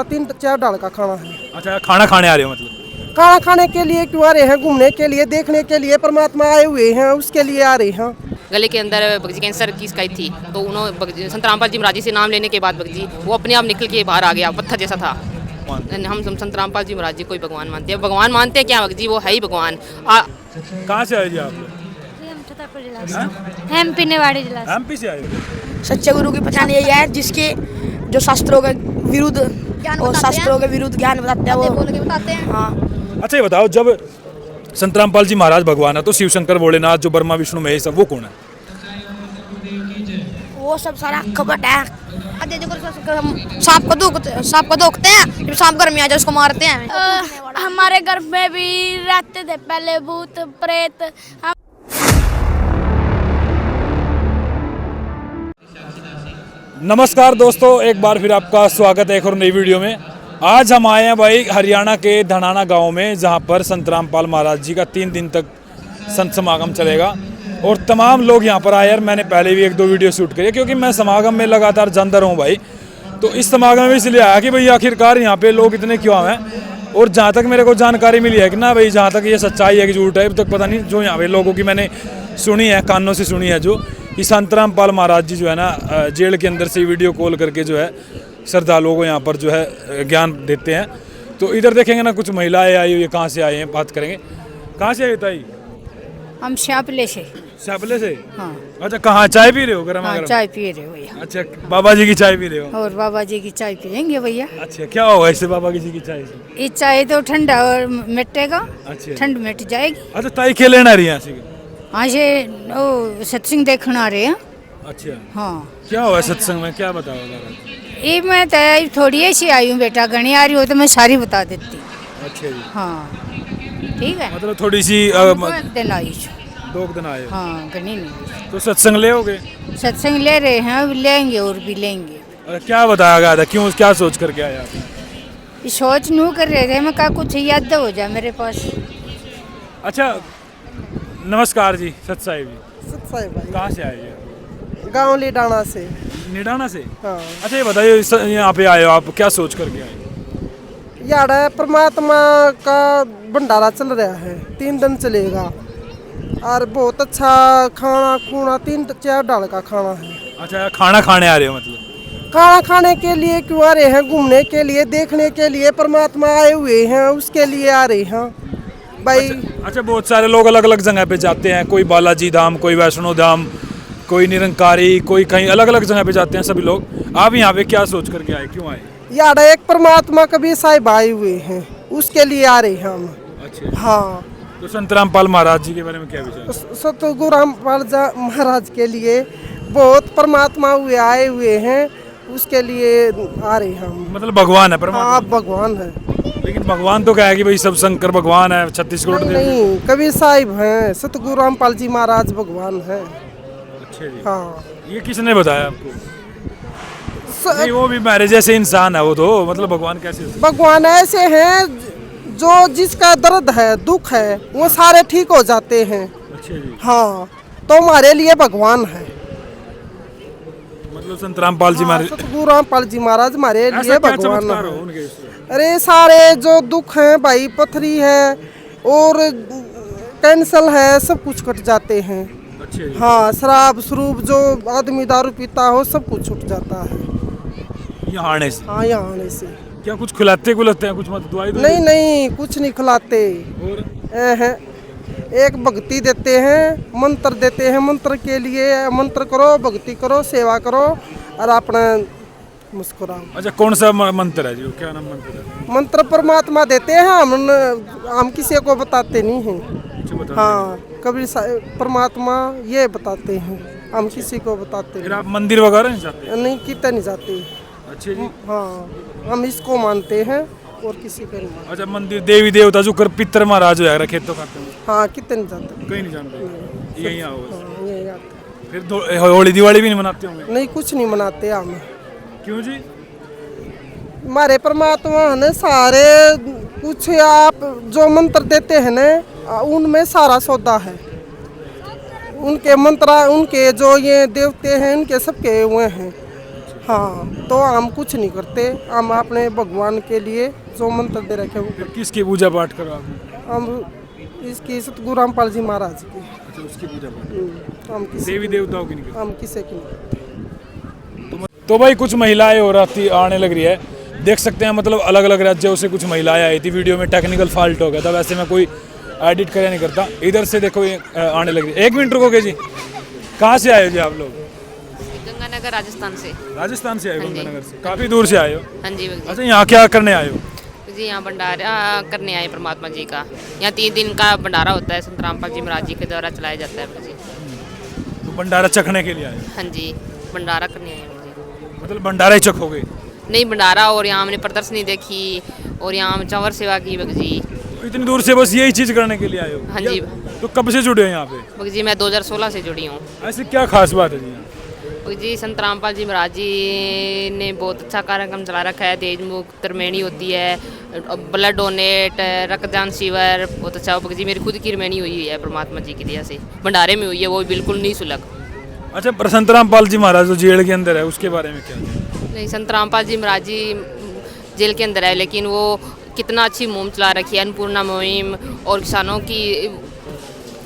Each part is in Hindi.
3-4 डाल का खाना है। अच्छा, खाना खाने आ रहे हो मतलब? खाना खाने के लिए क्यों आ रहे हैं? घूमने के लिए, देखने के लिए परमात्मा आए हुए हैं, उसके लिए आ रहे हैं। गले के अंदर भगत जी कैंसर की शिकायत थी, तो उन्होंने संत रामपाल जी महाराज जी से नाम लेने के बाद भगत जी वो अपने आप निकल के बाहर आ गया, पत्थर जैसा था। हम संत रामपाल जी महाराज जी को ही भगवान मानते हैं। भगवान मानते हैं क्या भगत जी, वो है ही भगवान। कहाँ से आए जी आप लोग? एमपी निवाड़ी जिला से। एमपी से आए हो? सच्चे गुरु की पहचान यही है जिसके जो शास्त्रों के विरुद्ध और शास्त्रों के विरुद्ध ज्ञान बताते हैं, वो बोल के बताते हैं। हाँ। अच्छा, ये बताओ, जब संत रामपाल जी महाराज भगवान है तो शिव शंकर भोलेनाथ जो ब्रह्मा विष्णु महेश सब वो कौन है? वो सब सारा कपट है। सांप को धोखते हैं, जब सांप घर में आ जाए उसको मारते हैं। हमारे घर में भी रहते थे पहले भूत प्रेत। नमस्कार दोस्तों, एक बार फिर आपका स्वागत है एक और नई वीडियो में। आज हम आए हैं भाई हरियाणा के धनाना गांव में, जहां पर संत रामपाल महाराज जी का 3 दिन तक संत समागम चलेगा और तमाम लोग यहां पर आए। यार मैंने पहले भी 1-2 वीडियो शूट करी क्योंकि मैं समागम में लगातार जानता रहूँ भाई, तो इस समागम में इसलिए आया कि भाई आखिरकार यहाँ पे लोग इतने क्यों आए हैं। और जहाँ तक मेरे को जानकारी मिली है कि ना भाई, जहाँ तक ये सच्चाई है कि झूठ है अब तक पता नहीं, जो यहाँ पे लोगों की मैंने सुनी है, कानों से सुनी है, जो कि संत रामपाल महाराज जी जो है ना जेल के अंदर से वीडियो कॉल करके जो है श्रद्धालुओं को यहाँ पर जो है ज्ञान देते हैं। तो इधर देखेंगे ना, कुछ महिलाएं आई हुई है, कहाँ से आए हैं बात करेंगे। कहाँ से आई ताई? हम श्यापले से। श्यापले से? हाँ। अच्छा, कहाँ चाय पी रहे हो? गरम हाँ, गरम चाय पी रहे हो भैया। अच्छा, बाबा जी की चाय पी रहे हो? और बाबा जी की चाय पियेंगे भैया। अच्छा, क्या होगा इससे बाबा जी की चाय से? ये चाय तो ठंडा और मिटेगा। अच्छा, ठंड मिट जाएगी। अच्छा, ताई क्या लेना रही है यहाँ से? हाँ, से वो सत्संग देखने आ रहे हैं। अच्छा, हाँ। क्या हुआ सत्संग में, क्या बताओ? ये मैं तो थोड़ी ऐसी आई हूँ बेटा, घनी आ रही हो तो मैं सारी बता देती। अच्छा जी। हाँ, ठीक है। मतलब थोड़ी सी एक दिन आई हूँ। 2 दिन आए हो? हाँ, घनी नहीं। तो सत्संग ले होगे? सत्संग ले रहे हैं, अब लेंगे और भी लेंगे। क्या बताया गया था, क्यों, क्या सोच करके आया आप? ये सोच नू कर रहे थे, मैं कहा कुछ याद हो जाए मेरे पास। अच्छा, नमस्कार जी, सत साहिब जी। सत साहिब भाई, कहाँ से आए हैं? गाँव लिडाना से। निडाना से? हाँ। अच्छा, ये बताइए यहाँ पे आए हो आप, क्या सोच करके आए? यार परमात्मा का भंडारा चल रहा है, 3 दिन चलेगा और बहुत अच्छा खाना खूना 3-4 डाल का खाना है। अच्छा, खाना खाने आ रहे हो मतलब? खाना खाने के लिए क्यों आ रहे हैं? घूमने के लिए, देखने के लिए परमात्मा आए हुए हैं, उसके लिए आ रहे हैं भाई। अच्छा, बहुत सारे लोग अलग अलग जगह पे जाते हैं, कोई बालाजी धाम, कोई वैष्णो धाम, कोई निरंकारी, कोई कहीं अलग अलग जगह पे जाते हैं सभी लोग। आप यहाँ पे क्या सोच करके आए, क्यों आए? यार एक परमात्मा कभी साहिब आए हुए हैं, उसके लिए आ रहे हैं हम। अच्छा। हाँ। तो संत रामपाल महाराज जी के बारे में क्या विचार? सतगुरु रामपाल महाराज के लिए बहुत परमात्मा हुए आए हुए हैं, उसके लिए आ रहे हैं हम। मतलब भगवान है परमात्मा? हाँ, भगवान है। लेकिन भगवान तो क्या है कि भाई सब शंकर भगवान है, 36 करोड़ नहीं, कभी साहिब हैं, सतगुरु रामपाल जी महाराज भगवान है। अच्छा जी। हाँ। ये किसने बताया आपको? नहीं, वो भी हमारे जैसे इंसान है वो तो, मतलब भगवान कैसे? भगवान ऐसे हैं जो जिसका दर्द है, दुख है, वो सारे ठीक हो जाते हैं। अच्छा जी। हाँ, तो हमारे लिए भगवान है। मतलब संत रामपाल जी महाराज, सतगुरु रामपाल जी महाराज हमारे लिए भगवान है। उनके? अरे सारे जो दुख हैं भाई, पथरी है और कैंसर है, सब कुछ कट जाते हैं। अच्छा जी। हाँ, शराब स्वरूप जो आदमी दारू पीता हो सब कुछ छूट जाता है यहाँ आने से? हाँ, यहाँ आने से। क्या कुछ खिलाते हैं कुछ, मतलब दवाई? नहीं नहीं, कुछ नहीं खिलाते। और एक भक्ति देते हैं, मंत्र देते हैं, मंत्र के लिए मंत्र करो, भक्ति करो, सेवा करो और अपना मुस्कुराओ। अच्छा, कौन सा मंत्र है जी, क्या नाम मंत्र है? मंत्र परमात्मा देते हैं, हम किसी को बताते नहीं हैं। हाँ, कभी परमात्मा ये बताते हैं, हम किसी को बताते फिर आप मंदिर वगैरह नहीं जाते? नहीं, कितने नहीं जाते। अच्छा जी। हाँ, हम इसको मानते हैं और किसी को नहीं मानते। अच्छा, मंदिर देवी देवता जो कर पितर महाराज हो खेतों खाते हैं? हाँ, कितने नहीं जाते। कहीं नहीं जानते? यहीं आओ बस। हाँ, यही आते। फिर होली दिवाली भी नहीं मनाते होंगे? नहीं, कुछ नहीं मनाते हम। क्यों जी? हमारे परमात्मा ने सारे कुछ, आप जो मंत्र देते हैं ना, उनमें सारा सौदा है। उनके मंत्र, उनके जो ये देवते हैं, उनके सबके हुए हैं। हाँ, तो हम कुछ नहीं करते, हम अपने भगवान के लिए जो मंत्र दे रखे वो फिर किसकी पूजा पाठ करो आप? हम इसकी सतगुरु रामपाल जी महाराज की। अच्छा, उसकी पूजा पाठ, हम किसी देवी देवताओं की नहीं करते? हम किसी की नहीं करते। तो भाई कुछ महिलाएं और आने लग रही है, देख सकते हैं। मतलब अलग अलग राज्यों से कुछ महिलाएं आई थी। वीडियो में टेक्निकल फॉल्ट हो गया था, वैसे मैं कोई एडिट करे नहीं करता। इधर से देखो ये आने लग रही है। 1 मिनट रुकोगे जी। कहाँ से आए हो जी आप लोग? गंगानगर राजस्थान से। राजस्थान से आए हो? हाँ जी। गंगानगर से काफ़ी दूर से आए हो? हाँ जी बग अच्छा, यहाँ क्या करने आए हो? जी यहाँ भंडारा करने आए परमात्मा जी का। यहाँ 3 दिन का भंडारा होता है, संत रामपाल जी महाराज जी के द्वारा चलाया जाता है बग जी। तो भंडारा चखने के लिए आए हो? हाँ जी, भंडारा करने आए बग जी। मतलब भंडारा ही चखोगे? नहीं, भंडारा, और यहाँ हमने प्रदर्शनी देखी और यहाँ हम चंवर सेवा की बग जी। तो इतनी दूर से बस यही चीज़ करने के लिए आए हो? हाँ जी। तो कब से जुड़े हो यहाँ पे? बग जी मैं 2016 से जुड़ी हूँ। ऐसी क्या खास बात है जी यहाँ? बग जी संत रामपाल जी महाराज जी ने बहुत अच्छा कार्यक्रम चला रखा है। देश मुक्त त्रिवेणी होती है, ब्लड डोनेट, रक्तदान शिविर, बहुत अच्छा। बग जी मेरी खुद की त्रिवेणी हुई है परमात्मा जी की दया से, भंडारे में हुई है, वो बिल्कुल निःशुल्क। अच्छा, पर संत रामपाल जी महाराज जो जेल के अंदर है उसके बारे में क्या है? नहीं, संत रामपाल जी महाराज जी जेल के अंदर है, लेकिन वो कितना अच्छी मुहिम चला रखी है, अन्नपूर्णा मुहिम, और किसानों की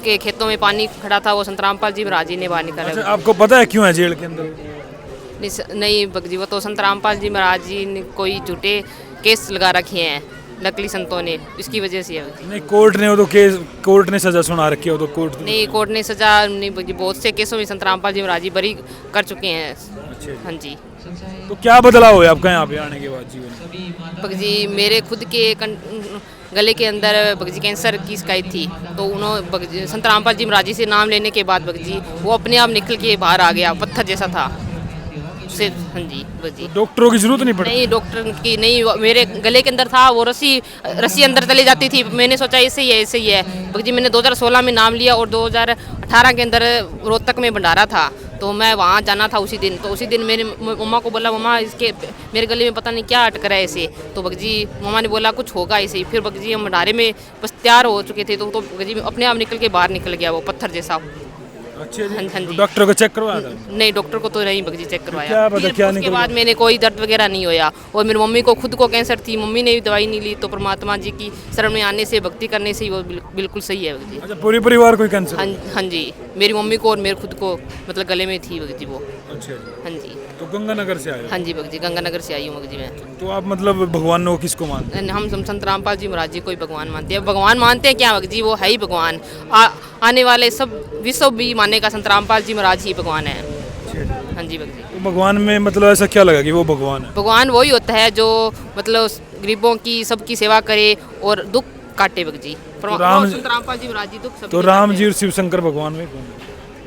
के खेतों में पानी खड़ा था, वो संत रामपाल जी महाराज जी ने बाहर निकाला। अच्छा, आपको पता है क्यों है जेल के अंदर? नहीं बग जी, वो तो संत रामपाल जी महाराज जी ने कोई झूठे केस लगा रखे हैं नकली संतों ने, इसकी वजह से है बग जी। नहीं, कोर्ट ने वो तो केस, कोर्ट ने सजा सुना रखी है, वो तो कोर्ट नहीं, कोर्ट ने सजा नहीं बग जी, बहुत से केसों में संत रामपाल जी महाराज जी बरी कर चुके हैं। अच्छा, हाँ जी। तो क्या बदलाव है आपका यहाँ पे आने के बाद जीवन में? बग जी मेरे खुद के गले के अंदर बग जी कैंसर की शिकायत थी, तो उन्होंने संत रामपाल जी महाराज जी से नाम लेने के बाद बग जी वो अपने आप निकल के बाहर आ गया, पत्थर जैसा था उससे। हाँ जी बग जी। डॉक्टरों की जरूरत नहीं पड़ी? नहीं, डॉक्टर की नहीं, मेरे गले के अंदर था वो रस्सी अंदर चली जाती थी। मैंने सोचा ऐसे ही है, ऐसे ही है बग जी। मैंने 2016 में नाम लिया और 2018 के अंदर रोहतक में भंडारा था, तो मैं वहाँ जाना था उसी दिन। तो उसी दिन मेरी मम्मा को बोला, मम्मा इसके मेरे गले में पता नहीं क्या अटक रहा है ऐसे। तो बग जी मम्मा ने बोला कुछ होगा ऐसे ही। फिर बग जी हम भंडारे में बस तैयार हो चुके थे, तो बग जी अपने आप निकल के बाहर निकल गया वो पत्थर जैसा। अच्छा जी। हाँ जी। डॉक्टर को चेक करवाया था? नहीं, डॉक्टर को तो नहीं बग जी चेक करवाया। क्या पता फिर क्या उसके निकल बाद मैंने कोई दर्द वगैरह नहीं होया। और मेरी मम्मी को खुद को कैंसर थी, मम्मी ने भी दवाई नहीं ली, तो परमात्मा जी की शरण में आने से, भक्ति करने से ही वो बिल्कुल सही है बग जी। अच्छा, पूरी परिवार कोई कैंसर? हाँ जी, मेरी मम्मी को और मेरे खुद को, मतलब गले में थी बग जी वो। अच्छा जी। हाँ जी। तो गंगानगर से आए हो? हाँ जी बग जी, गंगानगर से आई हूँ बग जी मैं। तो आप मतलब भगवान को किसको मानते हैं? हम संत रामपाल जी महाराज जी को ही भगवान मानते हैं। भगवान मानते हैं क्या बग जी, वो है ही भगवान। आने वाले सब विश्व भी मानेगा संत रामपाल जी महाराज ही भगवान है। हाँ जी बग जी। तो भगवान में मतलब ऐसा क्या लगा कि वो भगवान है? भगवान वही होता है जो मतलब गरीबों की, सबकी सेवा करे और दुख काटे बग जी। संत रामपाल जी महाराज जी दुख सब। तो राम जी और शिव शंकर भगवान में कौन है?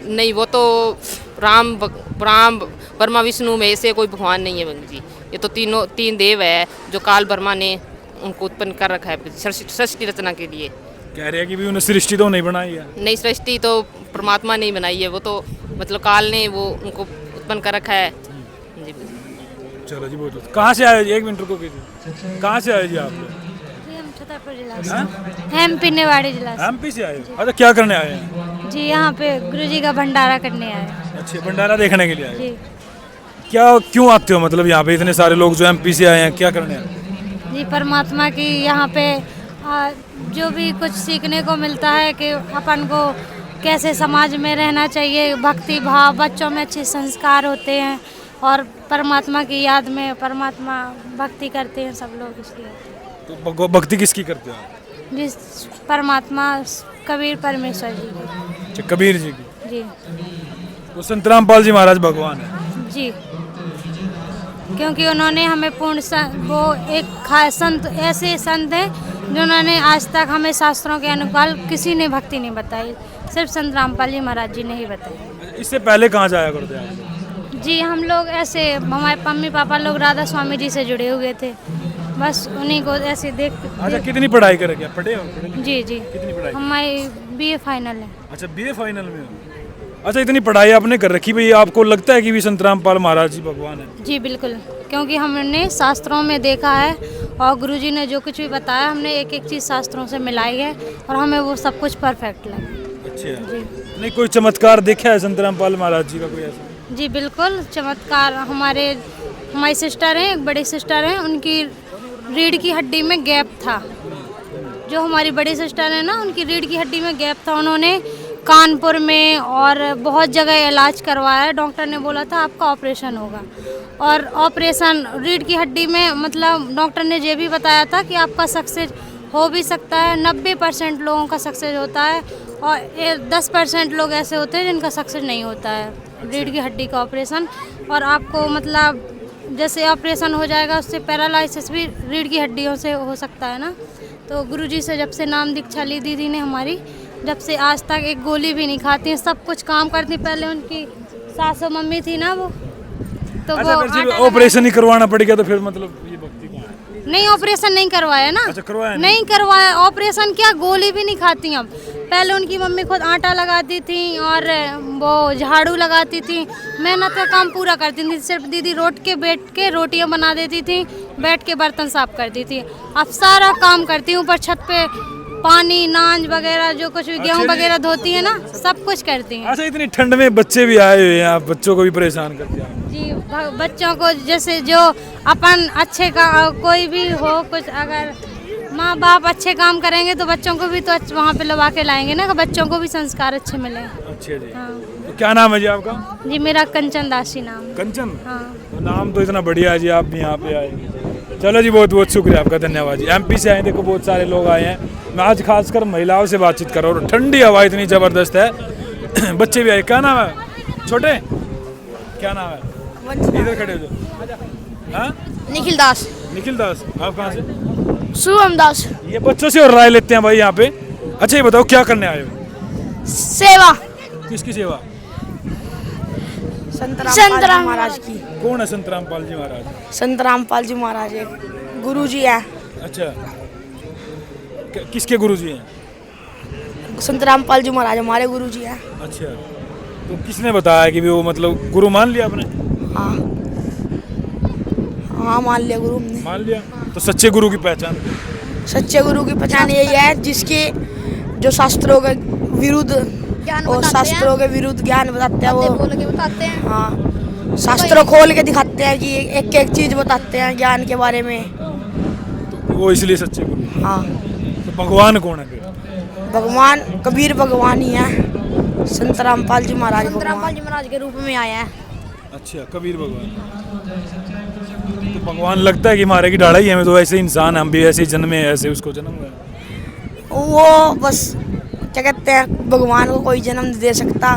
नहीं, वो तो राम ब्रह्मा विष्णु में ऐसे कोई भगवान नहीं है बग जी। ये तो तीन देव है जो काल ब्रह्मा ने उनको उत्पन्न कर रखा है सृष्टि रचना के लिए। कह रहे हैं कि भी उन्हें सृष्टि तो नहीं बनाई है? नहीं, सृष्टि तो परमात्मा ने ही बनाई है, वो तो मतलब काल ने वो उनको उत्पन्न कर रखा है। जी बग जी। चलो जी, बहुत कहाँ से आए? 1 मिनट रुको कीजिए। कहाँ से आए जी आप लोग? हम छतरपुर जिला से, एमपी निवाड़ी जिला से। एमपी से आए हो? अच्छा, क्या करने आए हैं? जी यहाँ पे गुरुजी का भंडारा करने आए हैं। अच्छा, भंडारा देखने के लिए आए? जी। क्या क्यों आते हो मतलब यहाँ पे इतने सारे लोग जो एमपी से आए हैं, क्या करने आए? जी परमात्मा की यहाँ पे जो भी कुछ सीखने को मिलता है कि अपन को कैसे समाज में रहना चाहिए, भक्ति भाव, बच्चों में अच्छे संस्कार होते हैं, और परमात्मा की याद में परमात्मा भक्ति करते हैं सब लोग, इसलिए। तो भक्ति किसकी करते हो आप? जिस परमात्मा कबीर परमेश्वर जी की। अच्छा, कबीर जी की। जी तो संत रामपाल जी महाराज भगवान है? जी, क्योंकि उन्होंने हमें वो एक संत, ऐसे संत हैं जिन्होंने आज तक हमें शास्त्रों के अनुसार किसी ने भक्ति नहीं बताई, सिर्फ संत रामपाल जी महाराज जी ने ही बताई। इससे पहले कहाँ जाया करते हैं आप? जी हम लोग ऐसे, हमारे मम्मी पापा लोग राधा स्वामी जी से जुड़े हुए थे, बस उन्हीं को ऐसे देख। अच्छा, कितनी पढ़ाई करे? क्या पढ़े हो? जी जी, कितनी पढ़ाई? हमारी BA फाइनल है। अच्छा, BA फाइनल में हो? अच्छा, इतनी पढ़ाई आपने कर रखी भाई, आपको लगता है कि भी संत रामपाल महाराज जी भगवान है? जी बिल्कुल, क्योंकि हमने शास्त्रों में देखा है और गुरुजी ने जो कुछ भी बताया, हमने एक एक चीज़ शास्त्रों से मिलाई है और हमें वो सब कुछ परफेक्ट लगा। अच्छा, नहीं कोई चमत्कार देखा है संत रामपाल महाराज जी का कोई ऐसा? जी बिल्कुल, चमत्कार हमारे हमारी सिस्टर हैं, एक बड़ी सिस्टर हैं, उनकी रीढ़ की हड्डी में गैप था। जो हमारी बड़ी सिस्टर है ना, उनकी रीढ़ की हड्डी में गैप था। उन्होंने कानपुर में और बहुत जगह इलाज करवाया। डॉक्टर ने बोला था आपका ऑपरेशन होगा, और ऑपरेशन रीढ़ की हड्डी में मतलब डॉक्टर ने ये भी बताया था कि आपका सक्सेस हो भी सकता है। 90% लोगों का सक्सेस होता है और 10% लोग ऐसे होते हैं जिनका सक्सेस नहीं होता है रीढ़ की हड्डी का ऑपरेशन। और आपको मतलब जैसे ऑपरेशन हो जाएगा उससे पैरालिसिस भी रीढ़ की हड्डियों से हो सकता है ना। तो गुरुजी से जब से नाम दीक्षा ली दीदी ने हमारी, जब से आज तक एक गोली भी नहीं खाती हैं, सब कुछ काम करती। पहले उनकी सासू मम्मी थी ना वो, तो अच्छा, वो अगर जब आटा ऑपरेशन ही करवाना पड़ेगा तो फिर मतलब ये भक्ति कहाँ है? नहीं, ऑपरेशन नहीं करवाया ना। अच्छा, करवाया नहीं करवाया ऑपरेशन, क्या गोली भी नहीं खाती अब। पहले उनकी मम्मी खुद आटा लगाती थी और वो झाड़ू लगाती थी, मेहनत का काम पूरा करती थी। सिर्फ दीदी रोट के बैठ के रोटियां बना देती थी, बैठ के बर्तन साफ करती थी। अब सारा काम करती हूँ, ऊपर छत पे पानी नाज वगैरह जो कुछ भी गेहूँ वगैरह धोती है ना, सब कुछ करती हैं। अच्छा, इतनी ठंड में बच्चे भी आए हुए हैं, आप बच्चों को भी परेशान करते हैं जी, बच्चों को जैसे जो अपन अच्छे का कोई भी हो कुछ, अगर माँ बाप अच्छे काम करेंगे तो बच्चों को भी तो वहाँ पे लगा के लाएंगे ना, कि बच्चों को भी संस्कार अच्छे मिले। अच्छा जी। हाँ तो क्या नाम है जी आपका? जी, मेरा कंचन दासी नाम। कंचन? हाँ तो नाम तो इतना बढ़िया है जी, आप भी यहाँ पे आए। चलो जी, बहुत बहुत शुक्रिया आपका, धन्यवाद जी। एमपी से आए, देखो बहुत सारे लोग आए हैं। मैं आज खासकर महिलाओं से बातचीत कर रहा हूँ, ठंडी हवा इतनी ज़बरदस्त है। बच्चे भी आए। क्या नाम है छोटे? क्या नाम है? इधर खड़े हो जाओ। हाँ, निखिल दास। निखिल दास। आप कहाँ से? शुभम दास। ये बच्चों से और राय लेते हैं भाई यहाँ पे। अच्छा, ये बताओ क्या करने आए हो? सेवा। किसकी सेवा? संत रामपाल महाराज की। कौन है संत रामपाल जी महाराज? संत रामपाल जी महाराज एक गुरु जी है। अच्छा, किसके गुरु जी हैं? संत रामपाल जी महाराज हमारे गुरु जी हैं। अच्छा, तो किसने बताया कि भी वो मतलब गुरु मान लिया आपने? हाँ हाँ, मान लिया गुरु हमने। मान लिया। तो सच्चे गुरु की पहचान? सच्चे गुरु की पहचान यही है जिसके जो शास्त्रों के विरुद्ध और शास्त्रों के विरुद्ध ज्ञान बताते हैं वो। बताते हैं। हाँ, शास्त्रों खोल के दिखाते हैं कि एक एक चीज बताते हैं ज्ञान के बारे में। तो वो इसलिए सच्चे गुरु। हाँ, तो भगवान कौन है फिर? भगवान कबीर भगवान ही है। संत रामपाल जी महाराज संत रामपाल भगवान। जी महाराज के रूप में आया है। अच्छा, कबीर भगवान। तो भगवान लगता है कि मारे की डाढ़ा ही हमें, तो ऐसे इंसान हम भी ऐसे ही जन्मे, ऐसे उसको जन्म हुआ। वो बस क्या कहते हैं, भगवान को कोई जन्म नहीं दे सकता।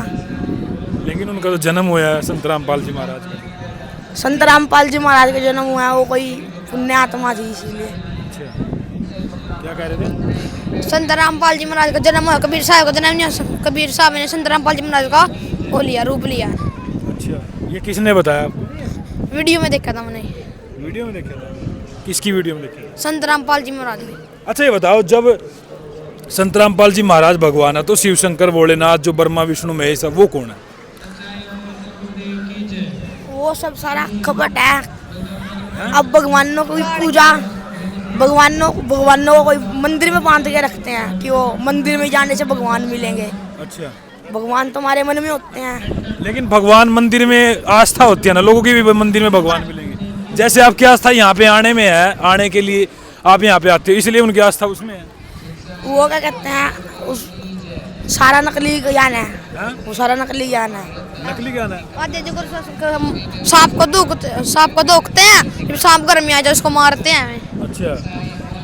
लेकिन उनका तो जन्म हुआ है संत रामपाल जी महाराज का। संत रामपाल जी महाराज का जन्म हुआ है, वो कोई पुण्य आत्मा थी इसीलिए। अच्छा, क्या कह रहे थे? संत रामपाल जी महाराज का जन्म हुआ, कबीर साहब का जन्म नहीं। कबीर साहब ने संत रामपाल जी महाराज का वो लिया, रूप लिया। अच्छा, ये किसने बताया आपको? वीडियो में देखा था मैंने। वीडियो में देखा था? किसकी वीडियो में देखा? संत रामपाल जी महाराज ने। अच्छा, ये बताओ, जब संत रामपाल जी महाराज भगवान है तो शिव शंकर भोलेनाथ जो ब्रह्मा विष्णु महेश है वो कौन है? वो सब सारा खपट है। अब भगवानों को पूजा, भगवानों को कोई मंदिर में बांध के रखते हैं कि वो मंदिर में जाने से भगवान मिलेंगे। अच्छा, भगवान तुम्हारे मन में होते हैं। लेकिन भगवान मंदिर में आस्था होती है ना, लोगों की भी मंदिर में भगवान मिलेंगे। जैसे आपकी आस्था यहाँ पे आने में है, आने के लिए आप यहाँ पे आते हो, इसलिए उनकी आस्था उसमें है। वो क्या कहते हैं, उस सारा नकली ज्ञान है। हाँ? वो सारा नकली ज्ञान है। नकली ज्ञान है। सांप को धोखते हैं, जब सांप घर में आ जाए उसको मारते हैं हमें। अच्छा,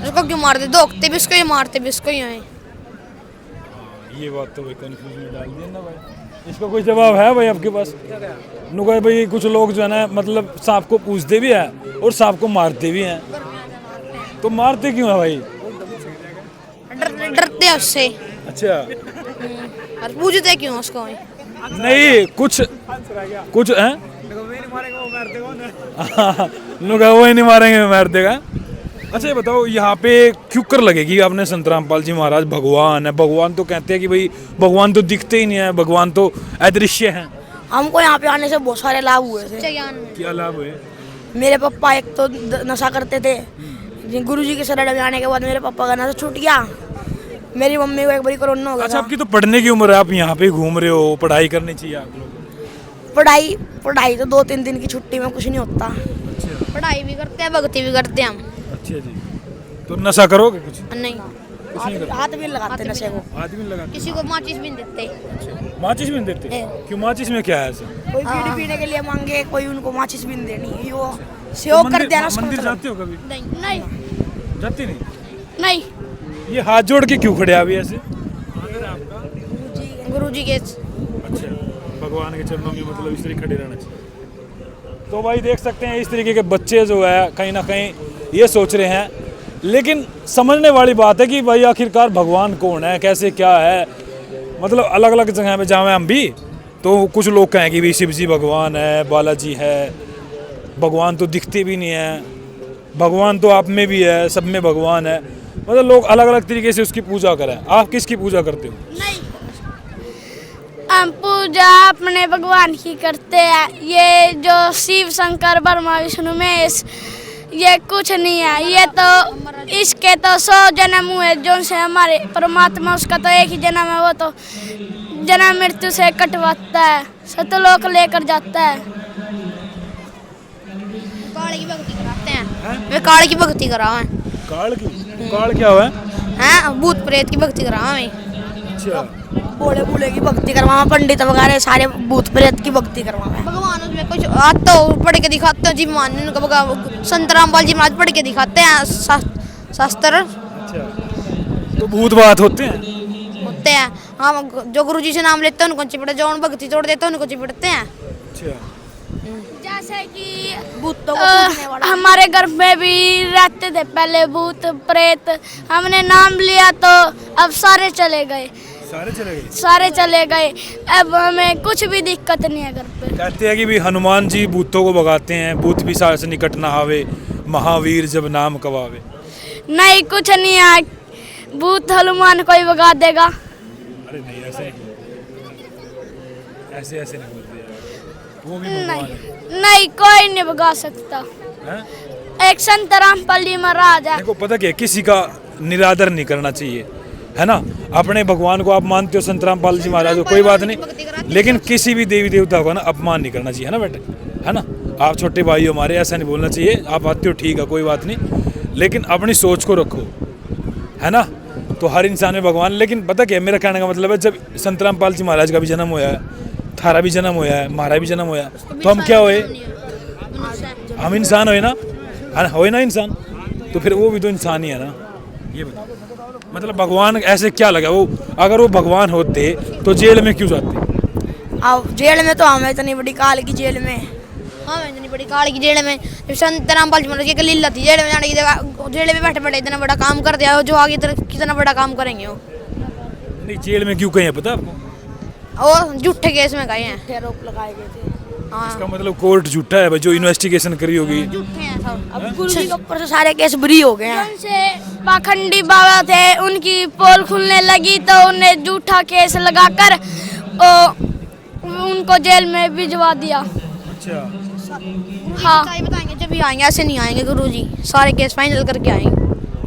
उसको क्यों मारते? धोखते भी उसको ही, मारते भी उसको ही हैं। ये बात तो भाई कंफ्यूज में डाल दिया ना भाई। इसका कोई जवाब है भाई आपके पास? नुका भाई, कुछ लोग जो है ना मतलब सांप को पूजते भी है और सांप को मारते भी हैं, तो मारते क्यों है भाई? डरते हैं उससे। अच्छा, और पूजते क्यों उसको? नहीं कुछ हैं नुका वो ही नहीं मारेंगे, मार देगा। अच्छा, ये बताओ, यहाँ पे क्यों कर लगेगी आपने संत रामपाल जी महाराज भगवान है? भगवान तो कहते हैं कि भाई भगवान तो दिखते ही नहीं है, भगवान तो अदृश्य हैं। हमको यहाँ पे आने से बहुत सारे लाभ हुए थे। क्या लाभ हुए? मेरे पापा एक तो नशा करते थे। गुरु जी के शरण में आने के बाद मेरे पापा का नशा छूट गया। मेरी मम्मी को एक बारी कोरोना हो गया अच्छा, था। आपकी तो पढ़ने की उम्र है, आप यहाँ पे घूम रहे हो, पढ़ाई करनी चाहिए आप लोग। पढ़ाई तो 2-3 दिन की छुट्टी में कुछ नहीं होता। अच्छा, पढ़ाई भी करते हैं, भक्ति भी करते हैं हम। अच्छा जी। तो नशा करोगे कुछ? नहीं, कुछ नहीं करोगे? हाथ भी लगाते नशे को। आदमी लगा किसी को माचिस भी नहीं देते। माचिस भी नहीं देते? क्यों, माचिस में क्या है ऐसा? कोई बीड़ी पीने के लिए मांगे, कोई उनको माचिस भी नहीं देनी, वो तो सेव कर देना उसका मंदिर मतलब। जाते हो कभी? नहीं जाते नहीं? नहीं, ये हाथ जोड़ के क्यों खड़े अभी ऐसे? गुरुजी के अच्छा, भगवान के चरणों में मतलब इस तरह खड़े रहना चाहिए। तो भाई देख सकते हैं इस तरीके के बच्चे जो है कहीं ना कहीं ये सोच रहे हैं, लेकिन समझने वाली बात है कि भाई आखिरकार भगवान कौन है, कैसे क्या है। मतलब अलग अलग जगह पे जाएं हम भी तो कुछ लोग कहें कि भाई शिव जी भगवान है, बालाजी है, भगवान तो दिखते भी नहीं है, भगवान तो आप में भी है, सब में भगवान है। मतलब लोग अलग अलग तरीके से उसकी पूजा करें। आप किसकी पूजा करते हो? हम पूजा अपने भगवान की करते हैं। ये जो शिव शंकर ब्रह्मा विष्णु महेश ये कुछ नहीं है, ये तो इसके तो 100 जन्म हुए जो से हमारे परमात्मा, उसका तो एक ही जन्म है, वो तो जन्म मृत्यु से कटवाता है, सतलोक लेकर जाता है। काल की भक्ति कराते हैं। वे काल की भक्ति करावे। काल की? काल क्या हुआ है? हैं, भूत प्रेत की भक्ति करावे। अच्छा, बोले बोले की भक्ति करवावा, पंडित वगैरह सारे भूत प्रेत की भक्ति करवावे। भगवान उसमें कुछ आता हो पढ़ के दिखाते हैं जी, मान उनका भगवान संत रामपाल जी महाराज पढ़ के दिखाते हैं शास्त्र। अच्छा, तो भूत बात होते हैं? होते हैं। हम जो गुरुजी से नाम लेते हैं उनको चिपड़े, जो उन भक्ति तोड़ देते हैं उनको चिपड़ते हैं। अच्छा, जैसे कि भूतों को पूजने वाला। हमारे घर में भी रहते थे पहले भूत प्रेत, हमने नाम लिया तो अब सारे चले गए, सारे चले गए? सारे चले गए। अब हमें कुछ भी दिक्कत नहीं है घर पे। कहते हैं कि भी हनुमान जी भूतों को भगाते हैं, भूत भी सारे से निकट ना आवे, महावीर जब नाम कवावे। नहीं, कुछ नहीं है, भूत हनुमान को ही भगा देगा। अरे नहीं, ऐसे ऐसे नहीं बोलते यार, वो भी भगवान है। नहीं, कोई नहीं भगा सकता। हैं? एक संत रामपाल जी महाराज है। देखो पता क्या है, किसी का निरादर नहीं करना चाहिए, है ना। अपने भगवान को आप मानते हो, संत रामपाल जी महाराज को, कोई बात नहीं, लेकिन किसी भी देवी देवता को ना अपमान नहीं करना चाहिए, है ना बेटे, है ना। आप छोटे भाई हो हमारे, ऐसा नहीं बोलना चाहिए। आप आते हो ठीक है, कोई बात नहीं, लेकिन अपनी सोच को रखो, है ना। तो हर इंसान में भगवान, लेकिन पता क्या है, मेरा कहने का मतलब है, जब संत रामपाल जी महाराज का भी जन्म होया है, थारा भी जन्म होया है, हमारा भी जन्म होया है, तो हम क्या होए? हम इंसान होए ना, होए ना इंसान, तो फिर वो भी तो इंसान ही है ना। ये बताओ, मतलब भगवान ऐसे क्या लगा, वो अगर वो भगवान होते तो जेल में क्यों जाते? अब जेल में तो हमें इतनी बड़ी काल की जेल में, हाँ, इतनी बड़ी काल की जेल में, जब संत रामपाल जी महाराज की लीला थी जेल में जाने की जगह, जेल में बैठे बैठे इतना बड़ा काम कर दिया, जो आगे कितना बड़ा काम करेंगे वो। नहीं, जेल में क्यों गए हैं पता आपको? और झूठे केस में गए हैं। आरोप लगाए गए थे। हाँ, इसका मतलब कोर्ट झूठा है भाई, जो इन्वेस्टिगेशन करी होगी। झूठे हैं सब। अब गुरुजी के ऊपर से सारे केस बुरी हो गए हैं। उनसे पाखंडी बाबा थे, उनकी पोल खुलने लगी तो उन्हें झूठा केस लगाकर उनको जेल में भिजवा दिया। अच्छा, हाँ, सच्चाई बताएंगे जब भी आएंगे, ऐसे नहीं आएंगे गुरुजी, सारे केस फाइनल करके आएंगे।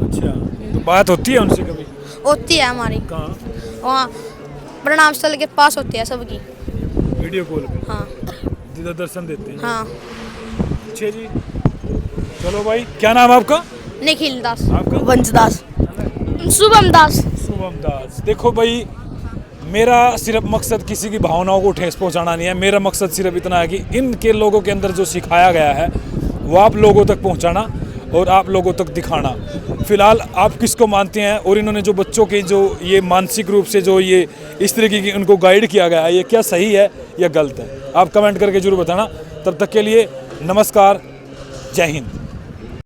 अच्छा, तो बात होती है उनसे कभी? होती है हमारी, कहाँ? वहाँ प्रणाम स्थल के पास होती है सबकी। वीडियो कॉल पे? हाँ दीदा दर्शन देते हैं? हाँ। अच्छे जी, चलो भाई, क्या नाम है आपका? निखिल दास। आपका? वंशदास। शुभम दास। शुभम दास। देखो भाई, मेरा सिर्फ मकसद किसी की भावनाओं को ठेस पहुंचाना नहीं है। मेरा मकसद सिर्फ इतना है कि इनके लोगों के अंदर जो सिखाया गया है वो आप लोगों तक पहुंचाना और आप लोगों तक दिखाना। फिलहाल आप किसको मानते हैं, और इन्होंने जो बच्चों के जो ये मानसिक रूप से जो ये इस तरीके की उनको गाइड किया गया है, ये क्या सही है या गलत है? आप कमेंट करके जरूर बताना। तब तक के लिए नमस्कार, जय हिंद।